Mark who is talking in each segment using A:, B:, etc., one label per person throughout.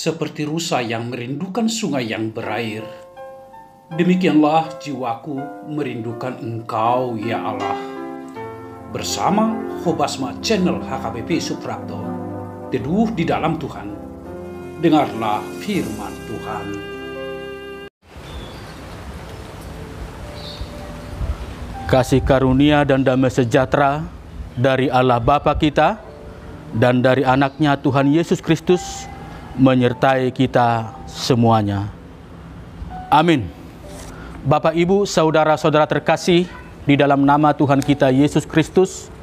A: seperti rusa yang merindukan sungai yang berair. Demikianlah jiwaku merindukan Engkau, ya Allah. Bersama Hobasma Channel HKBP Suprapto, teduh di dalam Tuhan. Dengarlah firman Tuhan.
B: Kasih karunia dan damai sejahtera dari Allah Bapa kita dan dari anaknya Tuhan Yesus Kristus menyertai kita semuanya. Amin. Bapak, Ibu, saudara-saudara terkasih, di dalam nama Tuhan kita Yesus Kristus,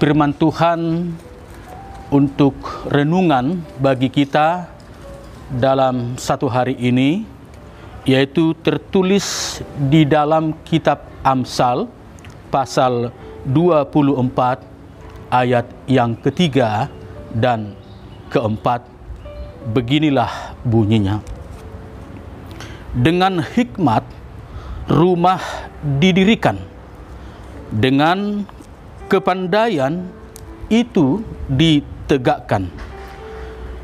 B: firman Tuhan untuk renungan bagi kita dalam satu hari ini, yaitu tertulis di dalam kitab Amsal pasal 24 ayat yang ketiga dan keempat. Beginilah bunyinya: dengan hikmat rumah didirikan, dengan kepandaian itu ditegakkan,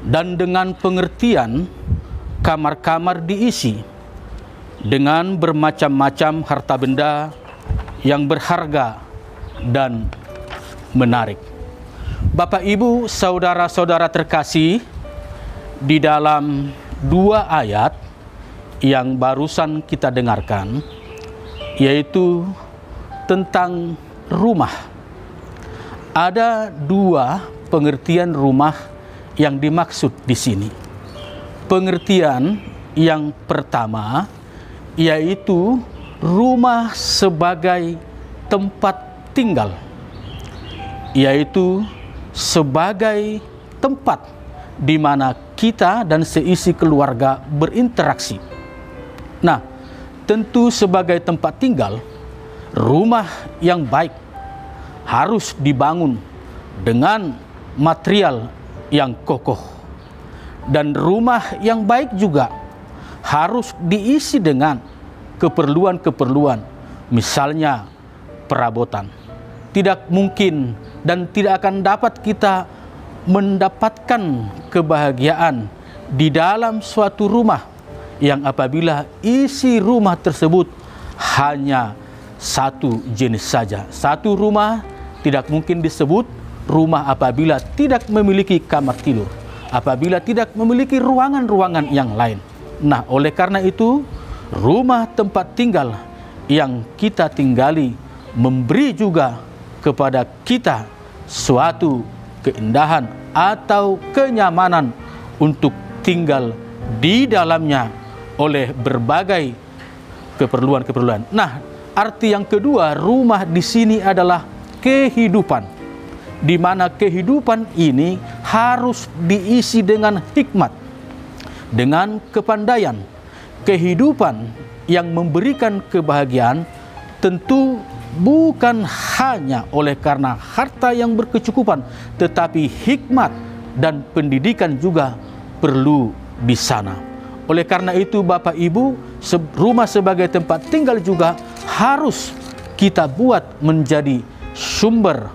B: dan dengan pengertian kamar-kamar diisi, dengan bermacam-macam harta benda yang berharga dan menarik. Bapak, Ibu, saudara-saudara terkasih, di dalam dua ayat yang barusan kita dengarkan, yaitu tentang rumah. Ada dua pengertian rumah yang dimaksud di sini. Pengertian yang pertama yaitu rumah sebagai tempat tinggal, yaitu sebagai tempat di mana kita dan seisi keluarga berinteraksi. Nah, tentu sebagai tempat tinggal, rumah yang baik harus dibangun dengan material yang kokoh. Dan rumah yang baik juga harus diisi dengan keperluan-keperluan, misalnya perabotan. Tidak mungkin dan tidak akan dapat kita mendapatkan kebahagiaan di dalam suatu rumah yang apabila isi rumah tersebut hanya satu jenis saja. Satu rumah tidak mungkin disebut rumah apabila tidak memiliki kamar tidur, apabila tidak memiliki ruangan-ruangan yang lain. Nah, oleh karena itu, rumah tempat tinggal yang kita tinggali memberi juga kepada kita suatu keindahan atau kenyamanan untuk tinggal di dalamnya oleh berbagai keperluan-keperluan. Nah, arti yang kedua, rumah di sini adalah kehidupan, di mana kehidupan ini harus diisi dengan hikmat, dengan kepandaian. Kehidupan yang memberikan kebahagiaan tentu bukan hanya oleh karena harta yang berkecukupan, tetapi hikmat dan pendidikan juga perlu di sana. Oleh karena itu, Bapak Ibu, rumah sebagai tempat tinggal juga harus kita buat menjadi sumber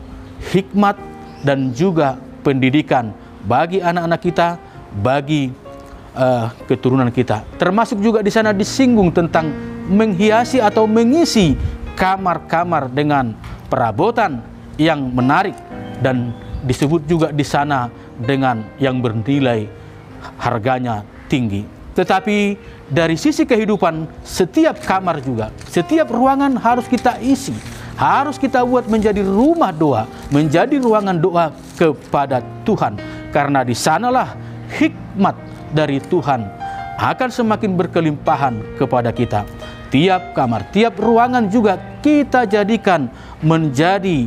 B: hikmat dan juga pendidikan bagi anak-anak kita, bagi keturunan kita. Termasuk juga di sana disinggung tentang menghiasi atau mengisi kamar-kamar dengan perabotan yang menarik, dan disebut juga di sana dengan yang bernilai harganya tinggi. Tetapi dari sisi kehidupan, setiap kamar juga, setiap ruangan harus kita isi, harus kita buat menjadi rumah doa, menjadi ruangan doa kepada Tuhan, karena di sanalah hikmat dari Tuhan akan semakin berkelimpahan kepada kita. Tiap kamar, tiap ruangan juga kita jadikan menjadi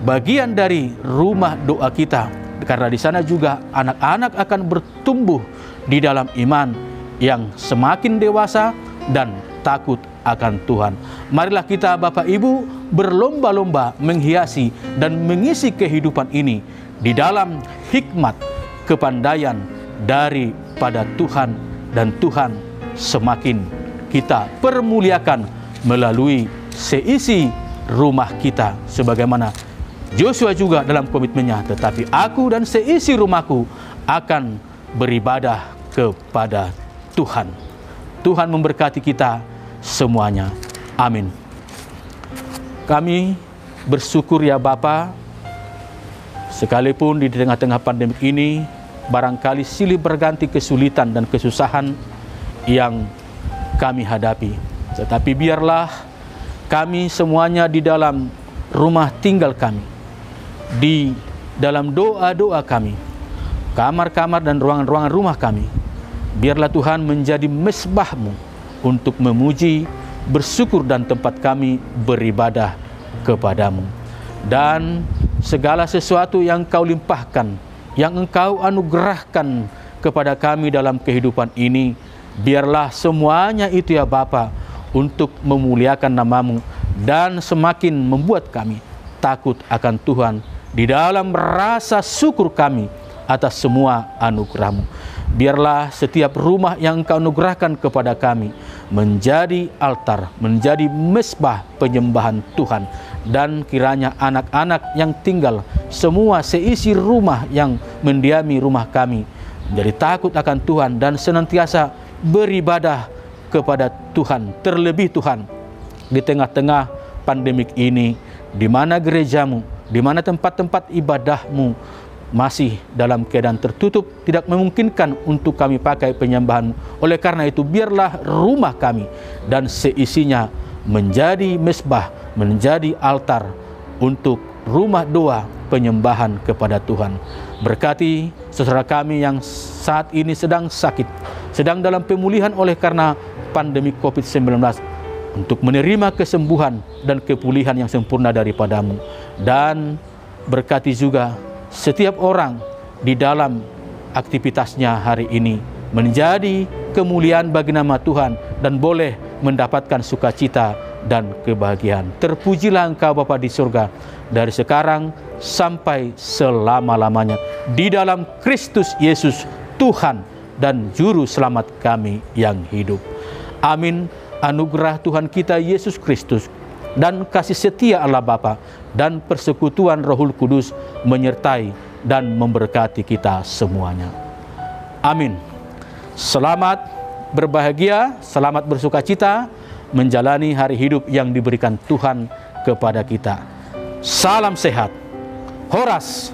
B: bagian dari rumah doa kita, karena di sana juga anak-anak akan bertumbuh di dalam iman yang semakin dewasa dan takut akan Tuhan. Marilah kita, Bapak Ibu, berlomba-lomba menghiasi dan mengisi kehidupan ini di dalam hikmat kepandaian daripada Tuhan, dan Tuhan semakin kita permuliakan melalui seisi rumah kita, sebagaimana Joshua juga dalam komitmennya, tetapi aku dan seisi rumahku akan beribadah kepada Tuhan. Tuhan memberkati kita semuanya. Amin. Kami bersyukur ya Bapa, sekalipun di tengah-tengah pandemi ini, barangkali silih berganti kesulitan dan kesusahan yang kami hadapi. Tetapi biarlah kami semuanya di dalam rumah tinggal kami, di dalam doa-doa kami, kamar-kamar dan ruangan-ruangan rumah kami, biarlah Tuhan menjadi mesbah-Mu untuk memuji, bersyukur dan tempat kami beribadah kepada-Mu. Dan segala sesuatu yang Kau limpahkan, yang Engkau anugerahkan kepada kami dalam kehidupan ini, biarlah semuanya itu ya Bapa untuk memuliakan nama-Mu dan semakin membuat kami takut akan Tuhan di dalam rasa syukur kami atas semua anugerah-Mu. Biarlah setiap rumah yang Engkau anugerahkan kepada kami menjadi altar, menjadi mesbah penyembahan Tuhan. Dan kiranya anak-anak yang tinggal, semua seisi rumah yang mendiami rumah kami, menjadi takut akan Tuhan dan senantiasa beribadah kepada Tuhan. Terlebih Tuhan, di tengah-tengah pandemik ini, di mana gereja-Mu, di mana tempat-tempat ibadah-Mu masih dalam keadaan tertutup, tidak memungkinkan untuk kami pakai penyembahan. Oleh karena itu, biarlah rumah kami dan seisinya menjadi mesbah, menjadi altar untuk rumah doa penyembahan kepada Tuhan. Berkati saudara kami yang saat ini sedang sakit, sedang dalam pemulihan oleh karena pandemi COVID-19, untuk menerima kesembuhan dan kepulihan yang sempurna daripada-Mu. Dan berkati juga setiap orang di dalam aktivitasnya hari ini, menjadi kemuliaan bagi nama Tuhan dan boleh mendapatkan sukacita dan kebahagiaan. Terpujilah Engkau Bapa di surga, dari sekarang sampai selama-lamanya, di dalam Kristus Yesus Tuhan dan Juru Selamat kami yang hidup. Amin. Anugerah Tuhan kita Yesus Kristus dan kasih setia Allah Bapa dan persekutuan Rohul Kudus menyertai dan memberkati kita semuanya. Amin. Selamat berbahagia, selamat bersukacita menjalani hari hidup yang diberikan Tuhan kepada kita. Salam sehat. Horas.